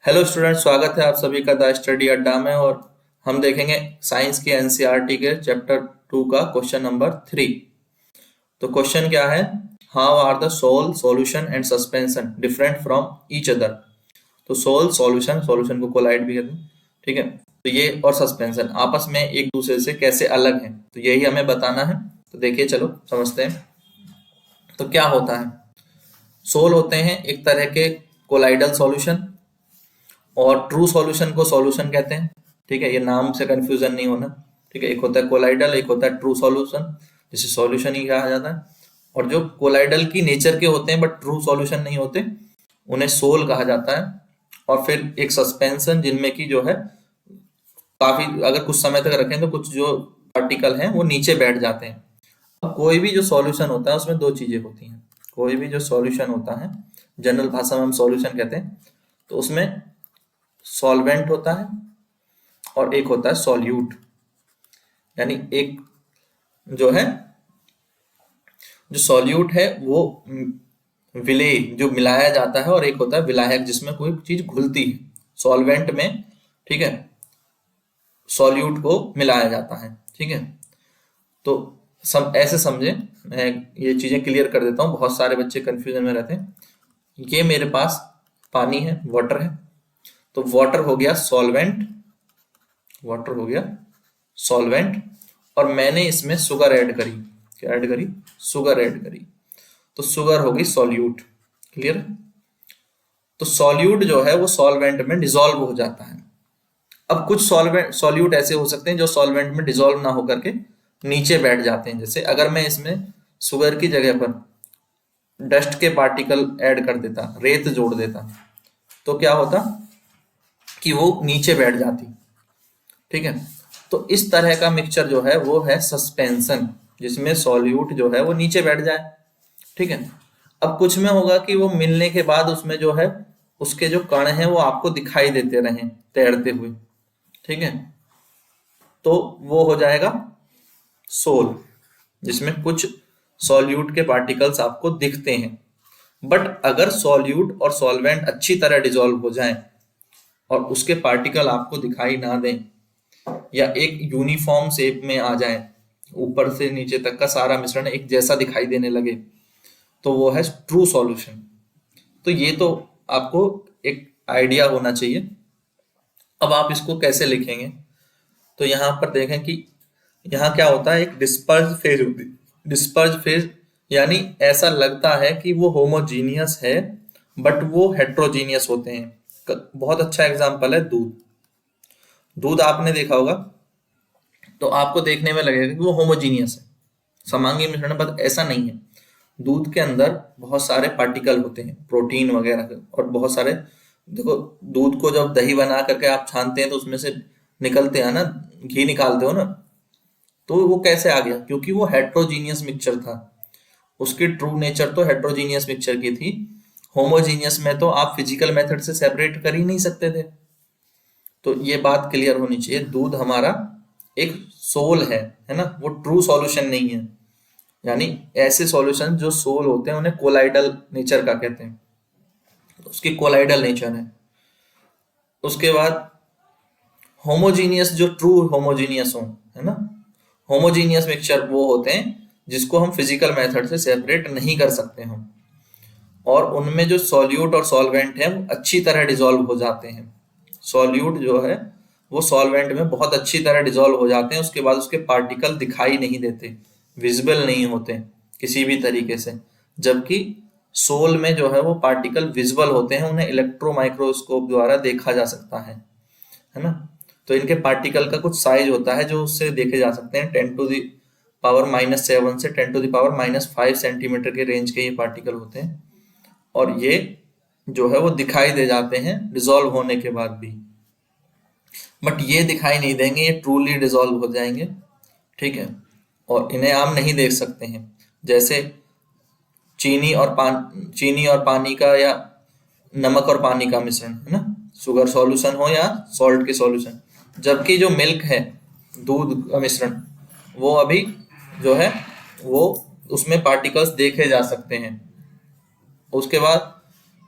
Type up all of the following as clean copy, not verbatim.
Hello student, स्वागत है आप सभी का द स्टडी अड्डा में। और हम देखेंगे साइंस के एनसीईआरटी के चैप्टर 2 का क्वेश्चन नंबर 3। तो क्वेश्चन क्या है? How are the sol, solution and suspension different from each other. तो सोल, सॉल्यूशन, सॉल्यूशन को कोलाइड भी कहते हैं, ठीक है। तो ये और सस्पेंशन आपस में एक दूसरे से कैसे अलग हैं, तो यही हमें बताना है। तो देखिए, चलो समझते हैं। तो क्या होता है? सोल होते हैं एक तरह के कोलाइडल सॉल्यूशन, और ट्रू सॉल्यूशन को सॉल्यूशन कहते हैं, ठीक है। ये नाम से कंफ्यूजन नहीं होना, ठीक है। एक होता है कोलाइडल, एक होता है ट्रू सॉल्यूशन, जिसे सॉल्यूशन ही कहा जाता है। और जो कोलाइडल की नेचर के होते हैं बट ट्रू सॉल्यूशन नहीं होते, उन्हें सोल कहा जाता है। और फिर एक सस्पेंशन, जिनमें की जो है काफी, अगर कुछ समय तक रखें तो कुछ जो पार्टिकल हैं वो नीचे बैठ जाते हैं। अब कोई भी जो सॉल्यूशन होता है उसमें दो चीजें होती हैं। कोई भी जो सॉल्यूशन होता है, जनरल भाषा में हम सॉल्यूशन कहते हैं, तो उसमें सॉल्वेंट होता है और एक होता है सॉल्यूट। यानी एक जो है, जो सॉल्यूट है वो विलेय, जो मिलाया जाता है, और एक होता है विलायक, जिसमें कोई चीज घुलती है सॉल्वेंट में, ठीक है। सॉल्यूट को मिलाया जाता है, ठीक है। तो सब ऐसे समझे, मैं ये चीजें क्लियर कर देता हूँ, बहुत सारे बच्चे कंफ्यूजन में रहते हैं। ये मेरे पास पानी है, वाटर है। तो वाटर हो गया सॉल्वेंट, वाटर हो गया सॉल्वेंट, और मैंने इसमें शुगर ऐड करी। क्या ऐड करी? शुगर ऐड करी। तो शुगर होगी सॉल्यूट। क्लियर? तो सॉल्यूट जो है वो सॉल्वेंट में डिसॉल्व हो जाता है। अब कुछ सॉल्वेंट, सॉल्यूट ऐसे हो सकते हैं जो सॉल्वेंट में डिसॉल्व ना होकर के नीचे बैठ जाते हैं। जैसे अगर मैं इसमें शुगर की जगह पर डस्ट के पार्टिकल ऐड कर देता, रेत जोड़ देता, तो क्या होता कि वो नीचे बैठ जाती, ठीक है। तो इस तरह का मिक्सचर जो है वो है सस्पेंशन, जिसमें सॉल्यूट जो है वो नीचे बैठ जाए, ठीक है। अब कुछ में होगा कि वो मिलने के बाद उसमें जो है उसके जो कण हैं वो आपको दिखाई देते रहें तैरते हुए, ठीक है। तो वो हो जाएगा सोल, जिसमें कुछ सॉल्यूट के पार्टिकल्स आपको दिखते हैं। बट अगर सॉल्यूट और सॉल्वेंट अच्छी तरह डिसॉल्व हो जाएं और उसके पार्टिकल आपको दिखाई ना दें, या एक यूनिफॉर्म शेप में आ जाए, ऊपर से नीचे तक का सारा मिश्रण एक जैसा दिखाई देने लगे, तो वो है ट्रू सॉल्यूशन। तो ये तो आपको एक आइडिया होना चाहिए। अब आप इसको कैसे लिखेंगे? तो यहाँ पर देखें कि यहाँ क्या होता है, एक डिस्पर्ज फेज होती है। डिस्पर्ज फेज यानी ऐसा लगता है कि वो होमोजीनियस है बट वो हेट्रोजीनियस होते हैं। बहुत अच्छा एग्जांपल है दूध। दूध आपने देखा होगा, तो आपको देखने में लगेगा कि वो होमोजीनियस है, समांगी मिश्रण, पर ऐसा नहीं है। दूध के अंदर बहुत सारे पार्टिकल होते हैं, प्रोटीन वगैरह के, और बहुत सारे, देखो दूध को जब दही बना करके आप छानते हैं तो उसमें से निकलते हैं ना, घी निकालते हो ना, तो वो कैसे आ गया? क्योंकि वो हेट्रोजीनियस मिक्सचर था। उसकी ट्रू नेचर तो हेट्रोजीनियस मिक्सचर की थी। होमोजीनियस में तो आप फिजिकल मेथड से सेपरेट कर ही नहीं सकते थे। तो ये बात क्लियर होनी चाहिए, दूध हमारा एक सोल है ना, वो ट्रू सॉल्यूशन नहीं है। यानी ऐसे सॉल्यूशन जो सोल होते हैं उन्हें कोलाइडल नेचर का कहते हैं, तो उसकी कोलाइडल नेचर है। उसके बाद होमोजीनियस, जो ट्रू होमोजीनियस हो, है ना, होमोजीनियस मिक्सचर वो होते हैं जिसको हम फिजिकल मेथड से सेपरेट नहीं कर सकते हम, और उनमें जो सॉल्यूट और सॉल्वेंट है वो अच्छी तरह डिसॉल्व हो जाते हैं। सॉल्यूट जो है वो सॉल्वेंट में बहुत अच्छी तरह डिसॉल्व हो जाते हैं, उसके बाद उसके पार्टिकल दिखाई नहीं देते, विजिबल नहीं होते किसी भी तरीके से। जबकि सोल में जो है वो पार्टिकल विजिबल होते हैं, उन्हें इलेक्ट्रो माइक्रोस्कोप द्वारा देखा जा सकता है ना। तो इनके पार्टिकल का कुछ साइज होता है जो उससे देखे जा सकते हैं। 10⁻⁻7 से 10⁻⁵ सेंटीमीटर के रेंज के ये पार्टिकल होते हैं, और ये जो है वो दिखाई दे जाते हैं डिसॉल्व होने के बाद भी। बट ये दिखाई नहीं देंगे, ये ट्रूली डिसॉल्व हो जाएंगे, ठीक है। और इन्हें आप नहीं देख सकते हैं। जैसे चीनी और पानी का, या नमक और पानी का मिश्रण, है ना, शुगर सॉल्यूशन हो या सॉल्ट के सॉल्यूशन। जबकि जो मिल्क है, दूध का मिश्रण, वो अभी जो है वो उसमें पार्टिकल्स देखे जा सकते हैं। उसके बाद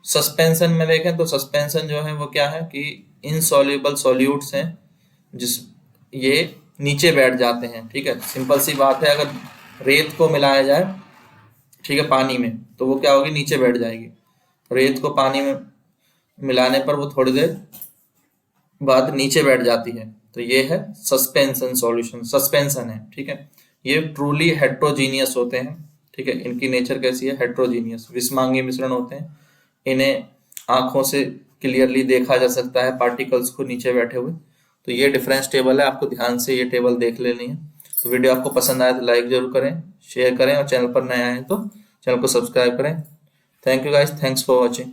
सस्पेंशन में देखें तो सस्पेंशन जो है वो क्या है कि इनसॉल्युबल सॉल्यूट्स हैं, जिस ये नीचे बैठ जाते हैं। ठीक है, सिंपल सी बात है, अगर रेत को मिलाया जाए, ठीक है, पानी में, तो वो क्या होगी, नीचे बैठ जाएगी। रेत को पानी में मिलाने पर वो थोड़ी देर बाद नीचे बैठ जाती है। तो ये है सस्पेंशन सॉल्यूशन, सस्पेंशन है। ठीक है, ये ट्रूली हेट्रोजीनियस होते हैं। ठीक है, इनकी नेचर कैसी है, हेट्रोजीनियस, विषमांगी मिश्रण होते हैं। इन्हें आंखों से क्लियरली देखा जा सकता है पार्टिकल्स को नीचे बैठे हुए। तो ये डिफरेंस टेबल है, आपको ध्यान से ये टेबल देख लेनी है। तो वीडियो आपको पसंद आए तो लाइक जरूर करें, शेयर करें, और चैनल पर नए आए तो चैनल को सब्सक्राइब करें। Thank you guys, thanks for watching.